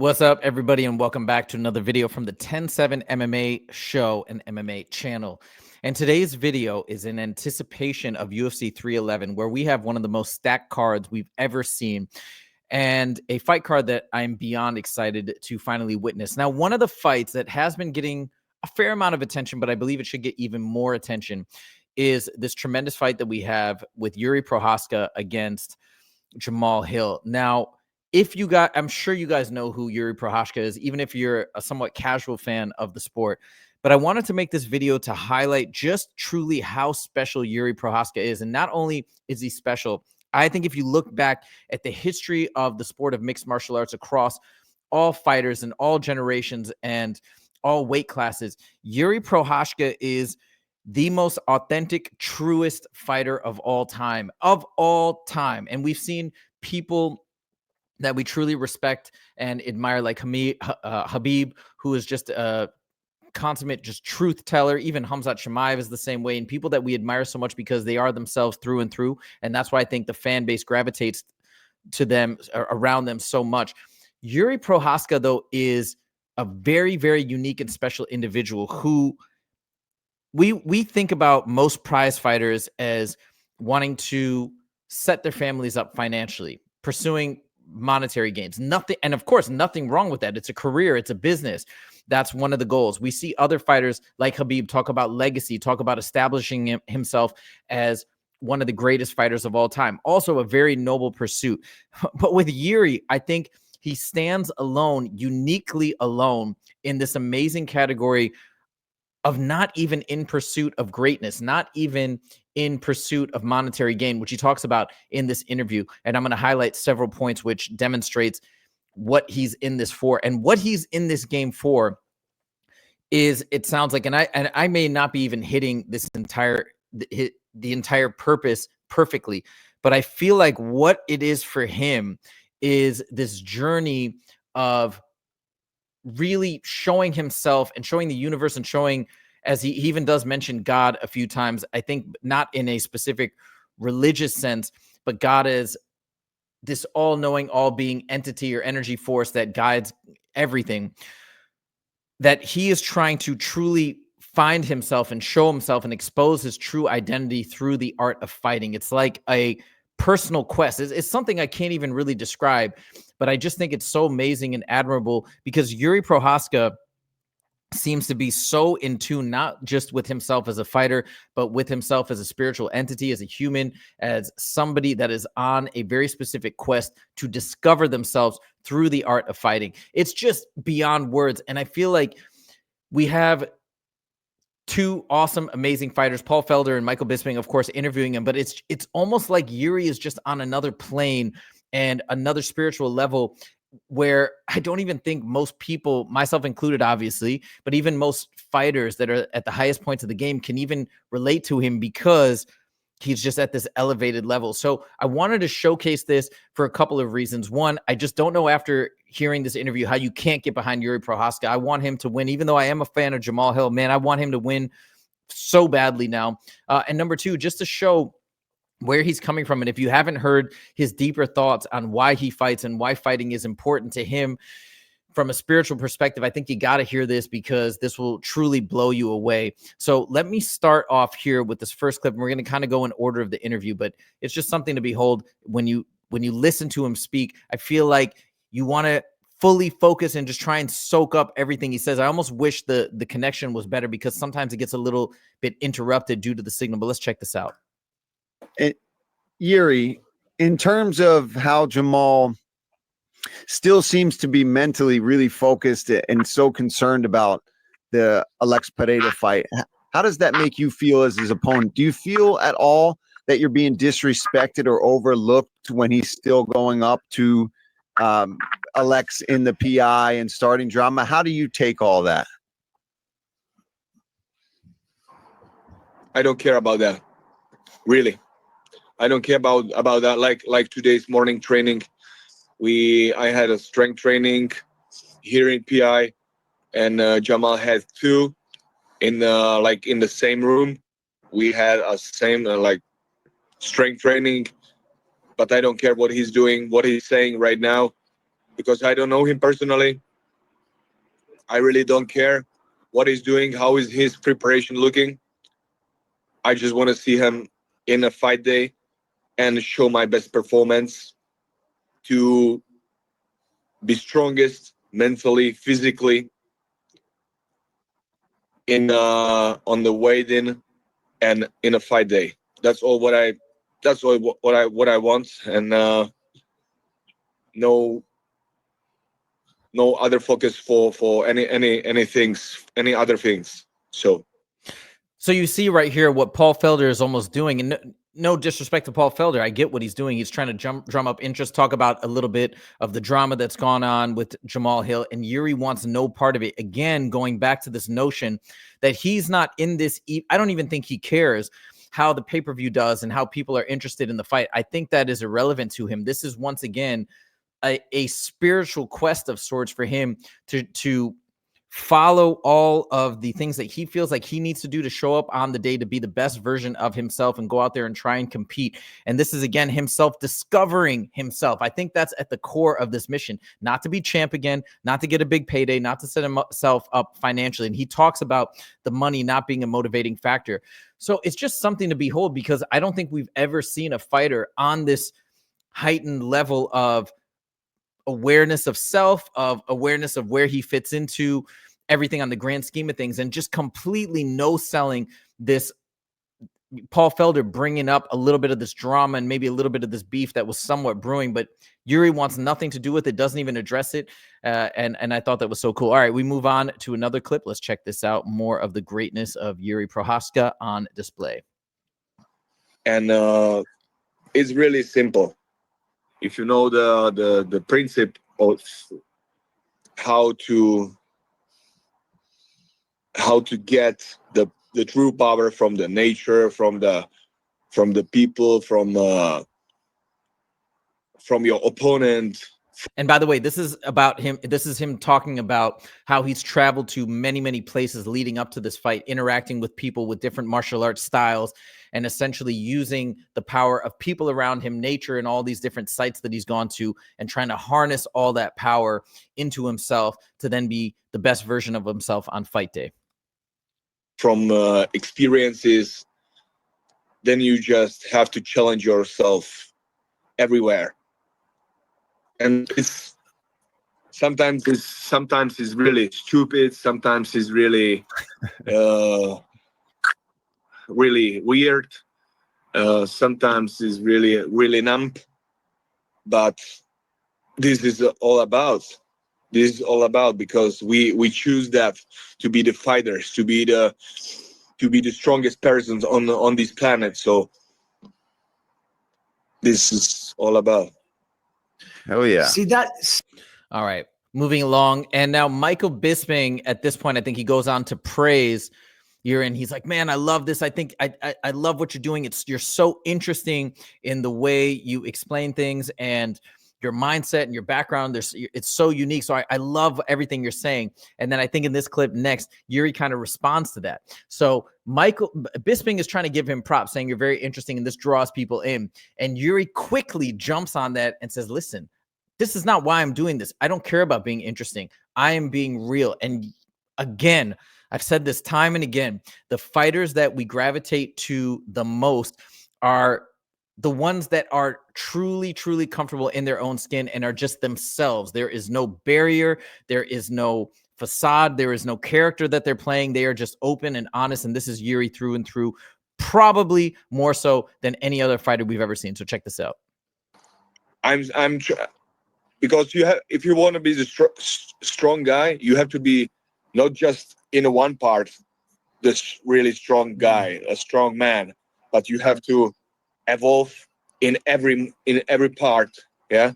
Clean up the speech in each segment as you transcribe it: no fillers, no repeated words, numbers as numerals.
What's up, everybody, and welcome back to another video from the 10-7 MMA show and MMA channel. And today's video is in anticipation of UFC 311, where we have one of the most stacked cards we've ever seen, and a fight card that I'm beyond excited to finally witness. Now, one of the fights that has been getting a fair amount of attention, but I believe it should get even more attention, is this tremendous fight that we have with Jiri Prochazka against Jamal Hill. Now, I'm sure you guys know who Jiri Prochazka is, even if you're a somewhat casual fan of the sport. But I wanted to make this video to highlight just truly how special Jiri Prochazka is. And not only is he special, I think if you look back at the history of the sport of mixed martial arts across all fighters and all generations and all weight classes, Jiri Prochazka is the most authentic, truest fighter of all time. And we've seen people that we truly respect and admire, like Habib, who is just a consummate just truth teller. Even Khamzat Chimaev is the same way, and people that we admire so much because they are themselves through and through. And that's why I think the fan base gravitates to them, around them so much. Jiri Prochazka, though, is a very, very unique and special individual who we think about most prize fighters as wanting to set their families up financially, pursuing monetary gains. Nothing, and of course, nothing wrong with that. It's a career, it's a business. That's one of the goals. We see other fighters like Habib talk about legacy, talk about establishing himself as one of the greatest fighters of all time. Also a very noble pursuit. But with Jiri, I think he stands alone, uniquely alone, in this amazing category of not even in pursuit of greatness, not even in pursuit of monetary gain, which he talks about in this interview. And I'm going to highlight several points which demonstrates what he's in this for. And what he's in this game for is, it sounds like, and I may not be even hitting this the entire purpose perfectly, but I feel like what it is for him is this journey of really showing himself and showing the universe and showing, as he even does mention God a few times, I think not in a specific religious sense, but God is this all-knowing, all-being entity or energy force that guides everything, that he is trying to truly find himself and show himself and expose his true identity through the art of fighting. It's like a personal quest. It's something I can't even really describe, but I just think it's so amazing and admirable because Jiri Prochazka seems to be so in tune, not just with himself as a fighter, but with himself as a spiritual entity, as a human, as somebody that is on a very specific quest to discover themselves through the art of fighting. It's just beyond words. And I feel like we have two awesome, amazing fighters, Paul Felder and Michael Bisping, of course, interviewing him, but it's almost like Jiri is just on another plane and another spiritual level where I don't even think most people, myself included, obviously, but even most fighters that are at the highest points of the game can even relate to him because he's just at this elevated level. So I wanted to showcase this for a couple of reasons. One, I just don't know after hearing this interview how you can't get behind Jiri Prochazka. I want him to win, even though I am a fan of Jamal Hill. Man, I want him to win so badly now. And number two, just to show where he's coming from. And if you haven't heard his deeper thoughts on why he fights and why fighting is important to him from a spiritual perspective, I think you got to hear this because this will truly blow you away. So let me start off here with this first clip. And we're going to kind of go in order of the interview, but it's just something to behold when you listen to him speak. I feel like you want to fully focus and just try and soak up everything he says. I almost wish the connection was better because sometimes it gets a little bit interrupted due to the signal, but let's check this out. Jiri, in terms of how Jamal still seems to be mentally really focused and so concerned about the Alex Pereira fight, how does that make you feel as his opponent? Do you feel at all that you're being disrespected or overlooked when he's still going up to Alex in the PI and starting drama? How do you take all that? I don't care about that, really. I don't care about that. Like today's morning training, I had a strength training here in PI, and Jamal had two in the same room. We had a same strength training, but I don't care what he's doing, what he's saying right now. because I don't know him personally. I really don't care what he's doing, how is his preparation looking. I just want to see him in a fight day and show my best performance to be strongest mentally, physically in on the weigh-in and in a fight day. That's all what I want, and no other focus for any other things. So you see right here what Paul Felder is almost doing, and no disrespect to Paul Felder, I get what he's doing. He's trying to drum up interest, talk about a little bit of the drama that's gone on with Jamal Hill, and Jiri wants no part of it. Again, going back to this notion that he's not in this. I don't even think he cares how the pay-per-view does and how people are interested in the fight. I think that is irrelevant to him. This is once again a spiritual quest of sorts for him to follow all of the things that he feels like he needs to do to show up on the day to be the best version of himself and go out there and try and compete. And this is, again, himself discovering himself. I think that's at the core of this mission, not to be champ again, not to get a big payday, not to set himself up financially. And he talks about the money not being a motivating factor. So it's just something to behold, because I don't think we've ever seen a fighter on this heightened level of awareness of self, of awareness of where he fits into everything on the grand scheme of things, and just completely no selling this. Paul Felder bringing up a little bit of this drama and maybe a little bit of this beef that was somewhat brewing, but Jiri wants nothing to do with it, doesn't even address it. And I thought that was so cool. All right, we move on to another clip. Let's check this out. More of the greatness of Jiri Prochazka on display. And it's really simple. If you know the principle of how to get the true power from the nature, from the people, from your opponent. And by the way, this is about him. This is him talking about how he's traveled to many, many places leading up to this fight, interacting with people with different martial arts styles, and essentially using the power of people around him, nature, and all these different sites that he's gone to, and trying to harness all that power into himself to then be the best version of himself on fight day. From experiences, then you just have to challenge yourself everywhere. And it's sometimes it's really stupid, sometimes it's really really weird, sometimes it's really numb, but this is all about because we choose that to be the fighters, to be the strongest persons on this planet. So this is all about. Oh yeah. See that? All right, moving along. And now Michael Bisping, at this point, I think he goes on to praise Jiri, and he's like, man, I love this. I think I love what you're doing. You're so interesting in the way you explain things and your mindset and your background. It's so unique. So I love everything you're saying. And then I think in this clip next, Jiri kind of responds to that. So Michael Bisping is trying to give him props, saying you're very interesting and this draws people in. And Jiri quickly jumps on that and says, listen, this is not why I'm doing this. I don't care about being interesting. I am being real. And again, I've said this time and again, the fighters that we gravitate to the most are the ones that are truly, truly comfortable in their own skin and are just themselves. There is no barrier. There is no facade. There is no character that they're playing. They are just open and honest. And this is Jiri through and through, probably more so than any other fighter we've ever seen. So check this out. Because if you want to be the strong guy, you have to be not just in one part, this really strong guy, a strong man, but you have to evolve in every part. Yeah.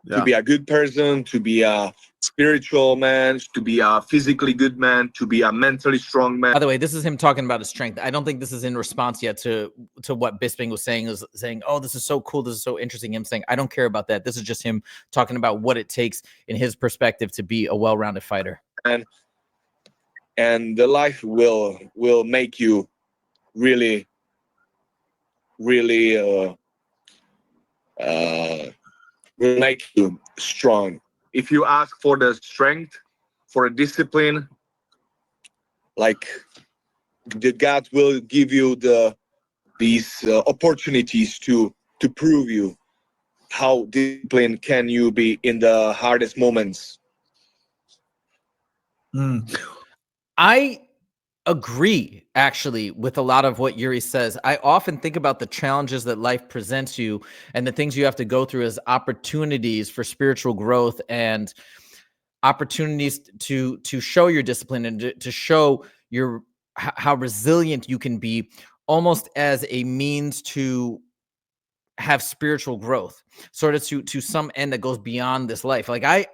To be a good person, to be a spiritual man, to be a physically good man, to be a mentally strong man. By the way, this is him talking about his strength. I don't think this is in response yet to what Bisping was saying. Is saying, "Oh, this is so cool. This is so interesting." Him saying, "I don't care about that." This is just him talking about what it takes in his perspective to be a well-rounded fighter. And the life will make you really, really will make you strong. If you ask for the strength, for a discipline, like the God will give you these opportunities to prove you how disciplined can you be in the hardest moments. I agree actually with a lot of what Jiri says. I often think about the challenges that life presents you and the things you have to go through as opportunities for spiritual growth and opportunities to show your discipline and to show your how resilient you can be, almost as a means to have spiritual growth, sort of to some end that goes beyond this life. Like I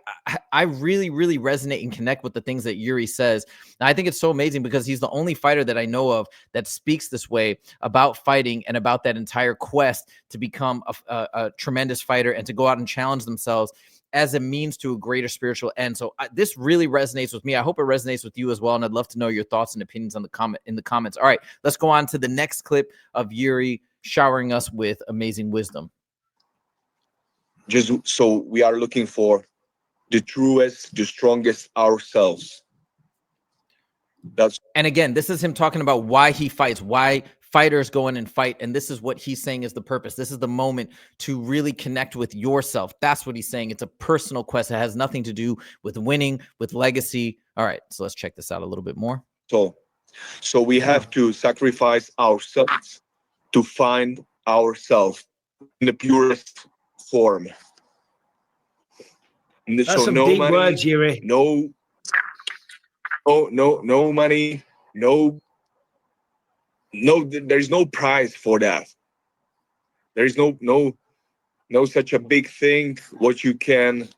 really resonate and connect with the things that Jiri says. And I think it's so amazing because he's the only fighter that I know of that speaks this way about fighting and about that entire quest to become a tremendous fighter and to go out and challenge themselves as a means to a greater spiritual end. So this really resonates with me. I hope it resonates with you as well. And I'd love to know your thoughts and opinions on in the comments. All right, let's go on to the next clip of Jiri showering us with amazing wisdom. Just so we are looking for the truest, the strongest ourselves. And again, this is him talking about why he fights, why fighters go in and fight. And this is what he's saying is the purpose. This is the moment to really connect with yourself. That's what he's saying. It's a personal quest. It has nothing to do with winning, with legacy. All right, so let's check this out a little bit more. So we have to sacrifice ourselves to find ourselves in the purest form. That's so some no deep money, words, Jiri. no money, there's no prize for that. There's no such a big thing what you can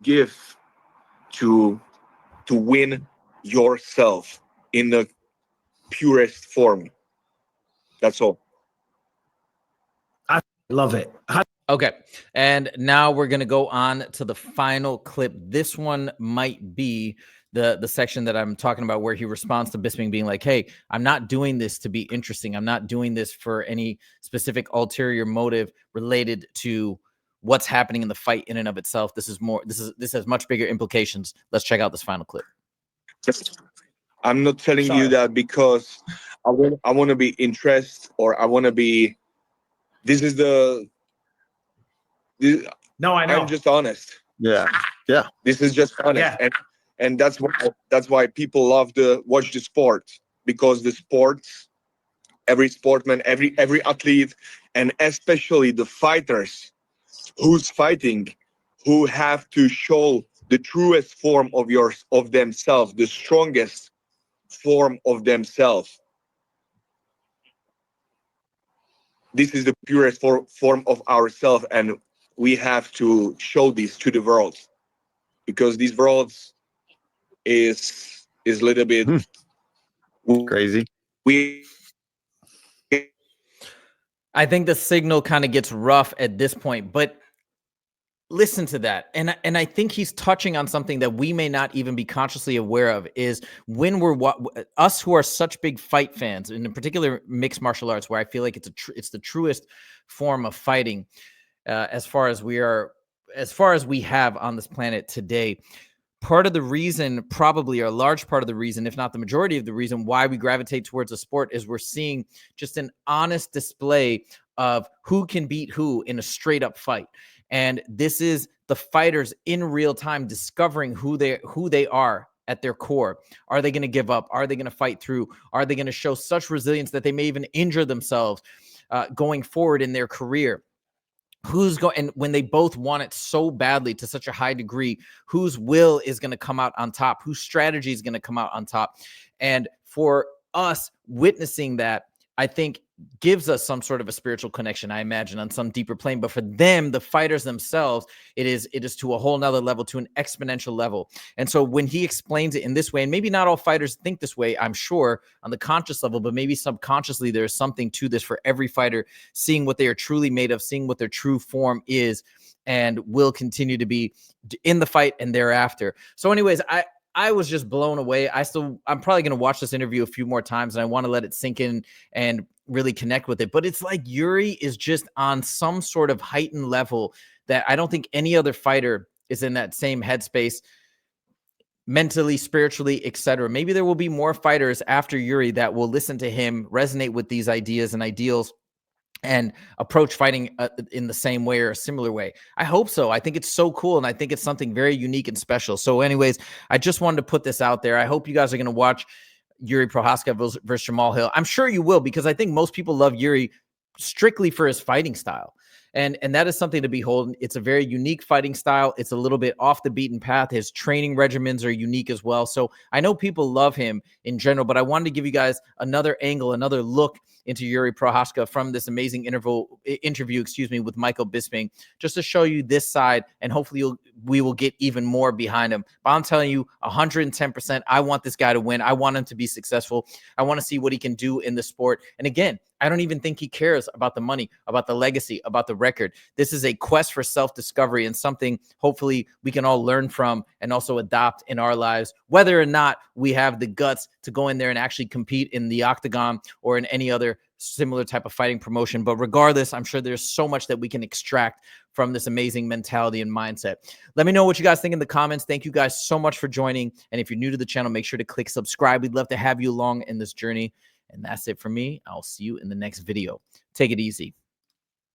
give to win yourself in the purest form. That's all. I love it. Okay, and now we're going to go on to the final clip. This one might be the section that I'm talking about where he responds to Bisping being like, hey, I'm not doing this to be interesting. I'm not doing this for any specific ulterior motive related to what's happening in the fight in and of itself. This has much bigger implications. Let's check out this final clip. I'm not telling you that because I want to be interested or I want to be. No, I know. I'm just honest. Yeah. This is just honest, and that's why people love to watch the sport, because the sports, every sportsman, every athlete, and especially the fighters who's fighting, who have to show the truest form of themselves, the strongest form of themselves. This is the purest form of ourselves, and we have to show this to the world, because this world is a little bit crazy. I think the signal kind of gets rough at this point, but listen to that. And I think he's touching on something that we may not even be consciously aware of, is when us who are such big fight fans, and in particular mixed martial arts, where I feel like it's the truest form of fighting as far as we have on this planet today. Part of the reason, probably a large part of the reason, if not the majority of the reason why we gravitate towards a sport, is we're seeing just an honest display of who can beat who in a straight up fight. And this is the fighters in real time discovering who they are at their core. Are they going to give up? Are they going to fight through? Are they going to show such resilience that they may even injure themselves going forward in their career? And when they both want it so badly to such a high degree, whose will is going to come out on top? Whose strategy is going to come out on top? And for us, witnessing that, I think, gives us some sort of a spiritual connection, I imagine, on some deeper plane. But for them, the fighters themselves, it is to a whole nother level, to an exponential level. And so when he explains it in this way, and maybe not all fighters think this way, I'm sure, on the conscious level, but maybe subconsciously there's something to this for every fighter, seeing what they are truly made of, seeing what their true form is, and will continue to be in the fight and thereafter. So anyways, I was just blown away. I'm probably going to watch this interview a few more times, and I want to let it sink in and really connect with it. But it's like Jiri is just on some sort of heightened level that I don't think any other fighter is in that same headspace mentally, spiritually, etc. Maybe there will be more fighters after Jiri that will listen to him, resonate with these ideas and ideals, and approach fighting in the same way or a similar way. I hope so. I think it's so cool, and I think it's something very unique and special. So anyways, I just wanted to put this out there. I hope you guys are going to watch Jiri Prochazka versus Jamal Hill. I'm sure you will, because I think most people love Jiri strictly for his fighting style. And that is something to behold. It's a very unique fighting style. It's a little bit off the beaten path. His training regimens are unique as well. So I know people love him in general, but I wanted to give you guys another angle, another look into Jiri Prochazka from this amazing interview, with Michael Bisping, just to show you this side, and hopefully we will get even more behind him. But I'm telling you, 110%, I want this guy to win. I want him to be successful. I want to see what he can do in the sport. And again, I don't even think he cares about the money, about the legacy, about the record. This is a quest for self-discovery, and something hopefully we can all learn from and also adopt in our lives, whether or not we have the guts to go in there and actually compete in the Octagon or in any other similar type of fighting promotion. But regardless, I'm sure there's so much that we can extract from this amazing mentality and mindset. Let me know what you guys think in the comments. Thank you guys so much for joining. And if you're new to the channel, make sure to click subscribe. We'd love to have you along in this journey. And that's it for me. I'll see you in the next video. Take it easy.